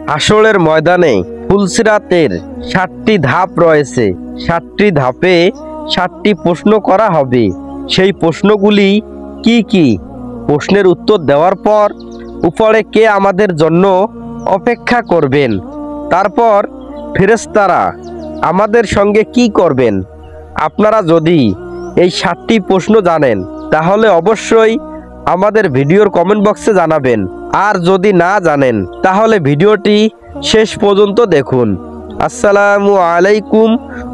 হাসরের ময়দানে ফুলসিরাতের 7টি ধাপ রয়েছে। 7টি ধাপে 7টি প্রশ্ন করা হবে। সেই প্রশ্নগুলি কি কি? প্রশ্নের উত্তর দেওয়ার পর উপরে কে আমাদের জন্য অপেক্ষা করবেন, তারপর ফেরেশতারা আমাদের সঙ্গে কি করবেন। আপনারা যদি এই 7টি প্রশ্ন জানেন তাহলে অবশ্যই আমাদের ভিডিওর কমেন্ট বক্সে জানাবেন। আর যদি না জানেন তাহলে ভিডিওটি শেষ পর্যন্ত দেখুন। আসসালামু আলাইকুম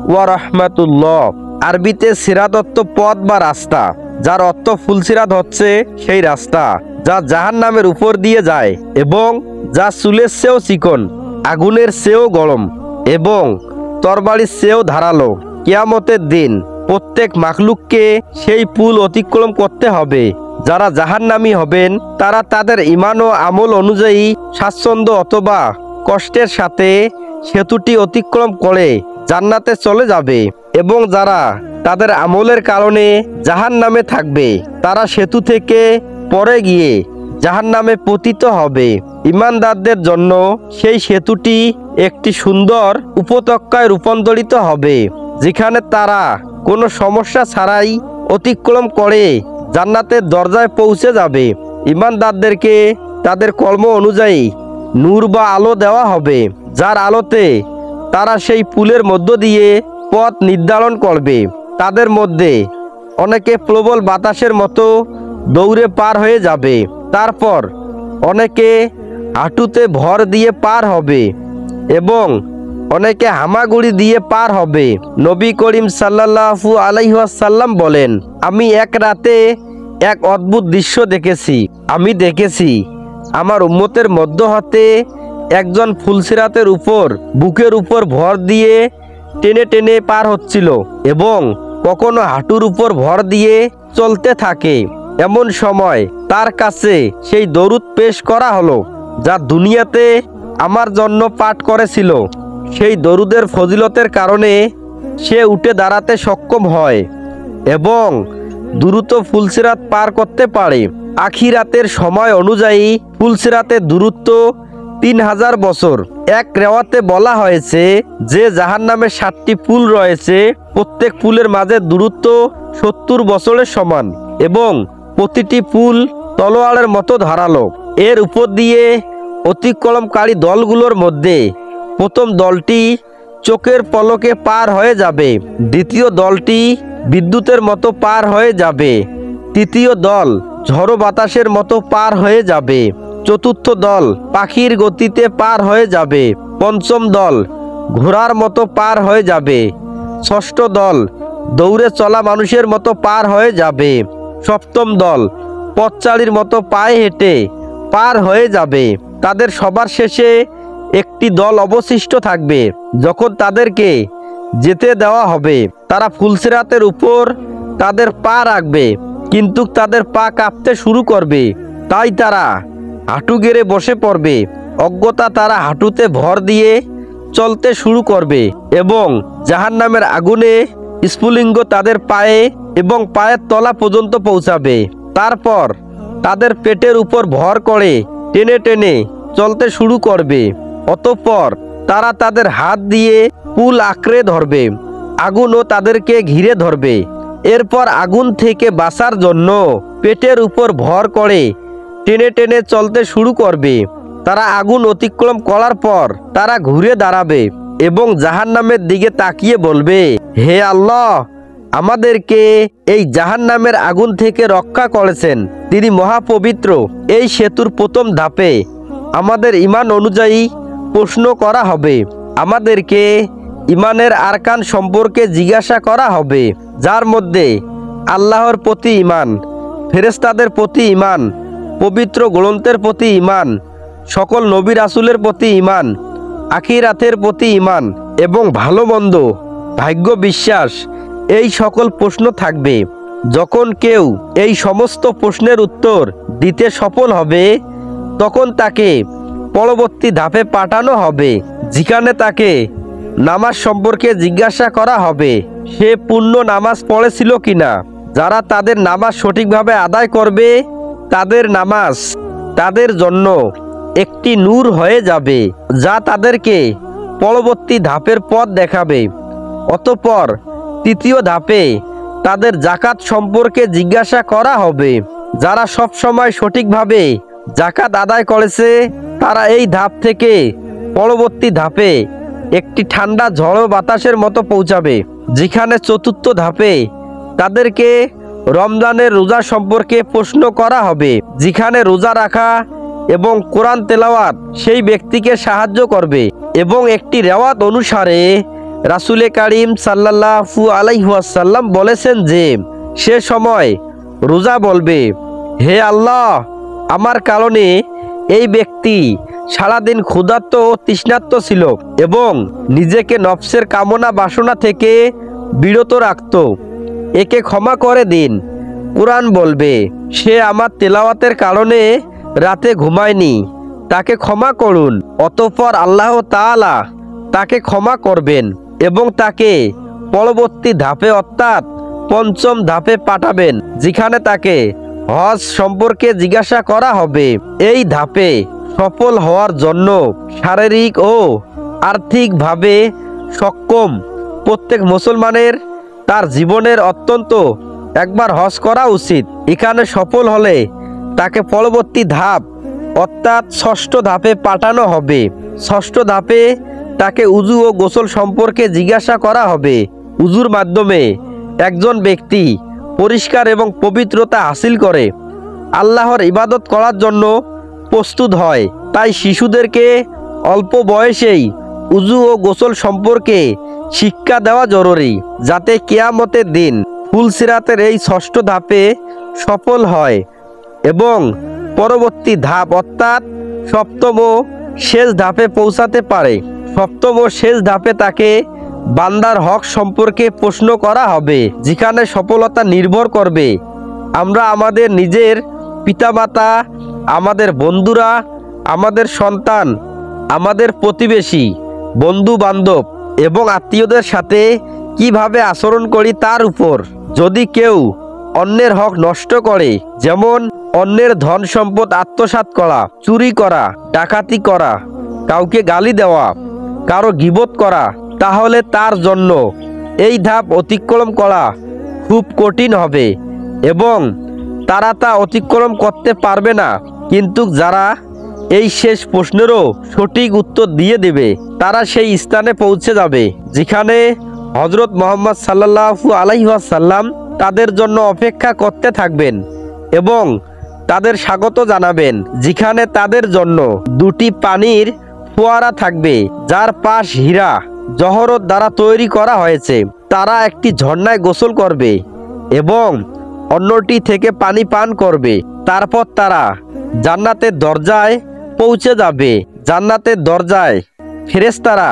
ওয়া রাহমাতুল্লাহ। আরবিতে সিরাত অর্থ পথ বা রাস্তা, যার অর্থ ফুলসিরাত হচ্ছে সেই রাস্তা যা জাহান্নামের উপর দিয়ে যায় এবং যা চুলের চেয়েও চিকন, আগুনের চেয়েও গরম এবং তরবারির চেয়েও ধারালো। কিয়ামতের দিন প্রত্যেক মাখলুককে সেই পুল অতিক্রম করতে হবে। যারা জাহান্নামী হবেন তারা তাদের ঈমান ও আমল অনুযায়ী স্বাচ্ছন্দ্য অথবা কষ্টের সাথে সেতুটি অতিক্রম করে জান্নাতে চলে যাবে এবং যারা তাদের আমলের কারণে জাহান্নামে থাকবে তারা সেতু থেকে পড়ে গিয়ে জাহান্নামে পতিত হবে। ঈমানদারদের জন্য সেই সেতুটি একটি সুন্দর উপত্যকায় রূপান্তরিত হবে, যেখানে তারা কোনো সমস্যা ছাড়াই অতিক্রম করে জান্নাতের দরজায় পৌঁছে যাবে। ঈমানদারদেরকে তাদের কর্ম অনুযায়ী নূর বা আলো দেওয়া হবে, যার আলোতে তারা সেই পুলের মধ্য দিয়ে পথ নির্ধারণ করবে। তাদের মধ্যে অনেকে প্রবল বাতাসের মতো দৌড়ে পার হয়ে যাবে, তারপর অনেকে হাঁটুতে ভর দিয়ে পার হবে এবং অনেকে হামাগুড়ি দিয়ে পার হবে। নবী করিম সাল্লাল্লাহু আলাইহি ওয়াসাল্লাম বলেন, আমি এক রাতে এক অদ্ভুত দৃশ্য দেখেছি। আমি দেখেছি আমার উম্মতের মধ্য হতে একজন ফুলসিরাতের উপর বুকের উপর ভর দিয়ে টেনে টেনে পার হচ্ছিল এবং কখনো হাঁটুর উপর ভর দিয়ে চলতে থাকে। এমন সময় তার কাছে সেই দরুদ পেশ করা হলো যা দুনিয়াতে আমার জন্য পাঠ করেছিল। সেই দরুদের ফজিলতের কারণে সে উঠে দাঁড়াতে সক্ষম হয় এবং দ্রুত ফুলসিরাত পার করতে পারে। আখিরাতের সময় অনুযায়ী ফুলসিরাতের দূরত্ব 3000 বছর। এক রেওয়াতে বলা হয়েছে যে জাহান্নামে 7টি পুল রয়েছে, প্রত্যেক পুলের মাঝে দূরত্ব 70 বছরের সমান এবং প্রতিটি পুল তলোয়ারের মতো ধারালো। এর উপর দিয়ে অতিক্রমকারী দলগুলোর মধ্যে প্রথম দলটি চোখের পলকে পার হয়ে যাবে, দ্বিতীয় দলটি বিদ্যুতের মতো পার হয়ে যাবে, তৃতীয় দল ঝড়ো বাতাসের মতো পার হয়ে যাবে, চতুর্থ দল পাখির গতিতে পার হয়ে যাবে, পঞ্চম দল ঘোড়ার মতো পার হয়ে যাবে, ষষ্ঠ দল দৌড়ে চলা মানুষের মতো পার হয়ে যাবে, সপ্তম দল পথচারীর মতো পায়ে হেঁটে পার হয়ে যাবে। তাদের সবার শেষে একটি দল অবশিষ্ট থাকবে। যখন তাদেরকে যেতে দেওয়া হবে তারা ফুলসিরাতের উপর তাদের পা রাখবে, কিন্তু তাদের পা কাঁপতে শুরু করবে, তাই তারা হাঁটু গেড়ে বসে পড়বে। অজ্ঞতা তারা হাঁটুতে ভর দিয়ে চলতে শুরু করবে এবং জাহান্নামের আগুনে স্ফুলিঙ্গ তাদের পায়ে এবং পায়ের তলা পর্যন্ত পৌঁছাবে। তারপর তাদের পেটের উপর ভর করে টেনে টেনে চলতে শুরু করবে। অতঃপর তারা তাদের হাত দিয়ে পুল আঁকড়ে ধরবে, আগুনও তাদেরকে ঘিরে ধরবে। এরপর আগুন থেকে বাঁচার জন্য পেটের উপর ভর করে টেনে টেনে চলতে শুরু করবে। তারা আগুন অতিক্রম করার পর তারা ঘুরে দাঁড়াবে এবং জাহান্নামের দিকে তাকিয়ে বলবে, হে আল্লাহ, আমাদেরকে এই জাহান্নামের আগুন থেকে রক্ষা করেছেন, তিনি মহাপবিত্র। এই সেতুর প্রথম ধাপে আমাদের ঈমান অনুযায়ী প্রশ্ন করা হবে। আমাদেরকে ঈমানের আরকান সম্পর্কে জিজ্ঞাসা করা হবে, যার মধ্যে আল্লাহর প্রতি ঈমান, ফেরেশতাদের প্রতি ঈমান, পবিত্র গ্রন্থের প্রতি ঈমান, সকল নবী রাসূলের প্রতি ঈমান, আখিরাতের প্রতি ঈমান এবং ভালো মন্দ ভাগ্য বিশ্বাস, এই সকল প্রশ্ন থাকবে। যখন কেউ এই সমস্ত প্রশ্নের উত্তর দিতে সফল হবে তখন তাকে পরবর্তী ধাপে পাঠানো হবে, যেখানে তাকে নামাজ সম্পর্কে জিজ্ঞাসা করা হবে সে পূর্ণ নামাজ পড়েছিল কিনা। যারা তাদের নামাজ সঠিকভাবে আদায় করবে তাদের নামাজ তাদের জন্য একটি নূর হয়ে যাবে, যা তাদেরকে পরবর্তী ধাপের পথ দেখাবে। অতঃপর তৃতীয় ধাপে তাদের জাকাত সম্পর্কে জিজ্ঞাসা করা হবে। যারা সব সময় সঠিকভাবে জাকাত আদায় করেছে তারা এই ধাপ থেকে পরবর্তী ধাপে একটি ঠান্ডা ঝড়ো বাতাসের মতো পৌঁছাবে, যেখানে চতুর্থ ধাপে তাদেরকে রমজানের রোজা সম্পর্কে প্রশ্ন করা হবে, যেখানে রোজা রাখা এবং কোরআন তেলাওয়াত সেই ব্যক্তিকে সাহায্য করবে। এবং একটি রেওয়াত অনুসারে রাসূলে কারীম সাল্লাল্লাহু আলাইহি ওয়াসাল্লাম বলেছেন যে সে সময় রোজা বলবে, হে আল্লাহ, আমার কারণে এই ব্যক্তি সারাদিন ক্ষুধার্ত ও তৃষ্ণার্ত ছিল এবং নিজেকে নফসের কামনা বাসনা থেকে বিরত রাখত, একে ক্ষমা করে দিন। কুরআন বলবে, সে আমার তেলাওয়াতের কারণে রাতে ঘুমায়নি, তাকে ক্ষমা করুন। অতঃপর আল্লাহ তাআলা তাকে ক্ষমা করবেন এবং তাকে পরবর্তী ধাপে অর্থাৎ পঞ্চম ধাপে পাঠাবেন, যেখানে তাকে হজ সম্পর্কে জিজ্ঞাসা করা হবে। এই ধাপে সফল হওয়ার জন্য শারীরিক ও আর্থিকভাবে সক্ষম প্রত্যেক মুসলমানের তার জীবনের অত্যন্ত একবার হজ করা উচিত। এখানে সফল হলে তাকে পরবর্তী ধাপ অর্থাৎ ষষ্ঠ ধাপে পাঠানো হবে। ষষ্ঠ ধাপে তাকে উযু ও গোসল সম্পর্কে জিজ্ঞাসা করা হবে। উযুর মাধ্যমে একজন ব্যক্তি পরিষ্কার এবং পবিত্রতা হাসিল করে আল্লাহর ইবাদত করার জন্য প্রস্তুত হয়। তাই শিশুদেরকে অল্প বয়সেই উযু ও গোসল সম্পর্কে শিক্ষা দেওয়া জরুরি, যাতে কিয়ামতের দিন ফুলসিরাতের এই ষষ্ঠ ধাপে সফল হয় এবং পরবর্তী ধাপ অর্থাৎ সপ্তম ও শেষ ধাপে পৌঁছাতে পারে। সপ্তম ও শেষ ধাপে তাকে বান্দার হক সম্পর্কে প্রশ্ন করা হবে, যেখানে সফলতা নির্ভর করবে আমরা আমাদের নিজের পিতামাতা, আমাদের বন্ধুরা, আমাদের সন্তান, আমাদের প্রতিবেশী, বন্ধু বান্ধব এবং আত্মীয়দের সাথে কিভাবে আচরণ করি তার উপর। যদি কেউ অন্যের হক নষ্ট করে, যেমন অন্যের ধন সম্পদ আত্মসাৎ করা, চুরি করা, ডাকাতি করা, কাউকে গালি দেওয়া, কারো গীবত করা, তাহলে তার জন্য এই ধাপ অতিক্রম করা খুব কঠিন হবে এবং তারা তা অতিক্রম করতে পারবে না। কিন্তু যারা এই শেষ প্রশ্নেরও সঠিক উত্তর দিয়ে দেবে তারা সেই স্থানে পৌঁছে যাবে, যেখানে হযরত মুহাম্মদ সাল্লাল্লাহু আলাইহি ওয়াসাল্লাম তাদের জন্য অপেক্ষা করতে থাকবেন এবং তাদের স্বাগত জানাবেন, যেখানে তাদের জন্য দুটি পানির ফোয়ারা থাকবে, যার পাশ হীরা জহরত দ্বারা তৈরি করা হয়েছে। তারা একটি ঝর্ণায় গোসল করবে এবং অন্যটি থেকে পানি পান করবে। তারপর তারা জান্নাতের দরজায় পৌঁছে যাবে। জান্নাতের দরজায় ফেরেশতারা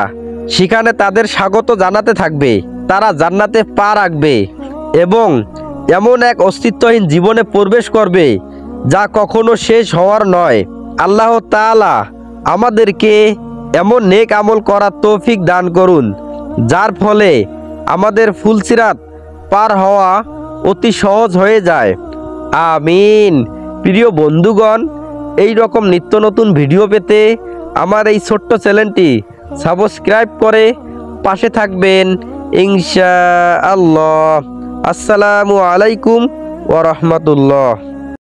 সেখানে তাদের স্বাগত জানাতে থাকবে। তারা জান্নাতে পা রাখবে এবং এমন এক অস্তিত্বহীন জীবনে প্রবেশ করবে যা কখনো শেষ হওয়ার নয়। আল্লাহ তাআলা আমাদেরকে এমন নেক আমল করার তৌফিক দান করুন, যার ফলে আমাদের ফুলসিরাত পার হওয়া অতি সহজ হয়ে যায়। আমিন। প্রিয় বন্ধুগণ, এই রকম নিত্য নতুন ভিডিও পেতে আমার এই ছোট্ট চ্যানেলটি সাবস্ক্রাইব করে পাশে থাকবেন ইনশাআল্লাহ। আসসালামু আলাইকুম ওয়া রাহমাতুল্লাহ।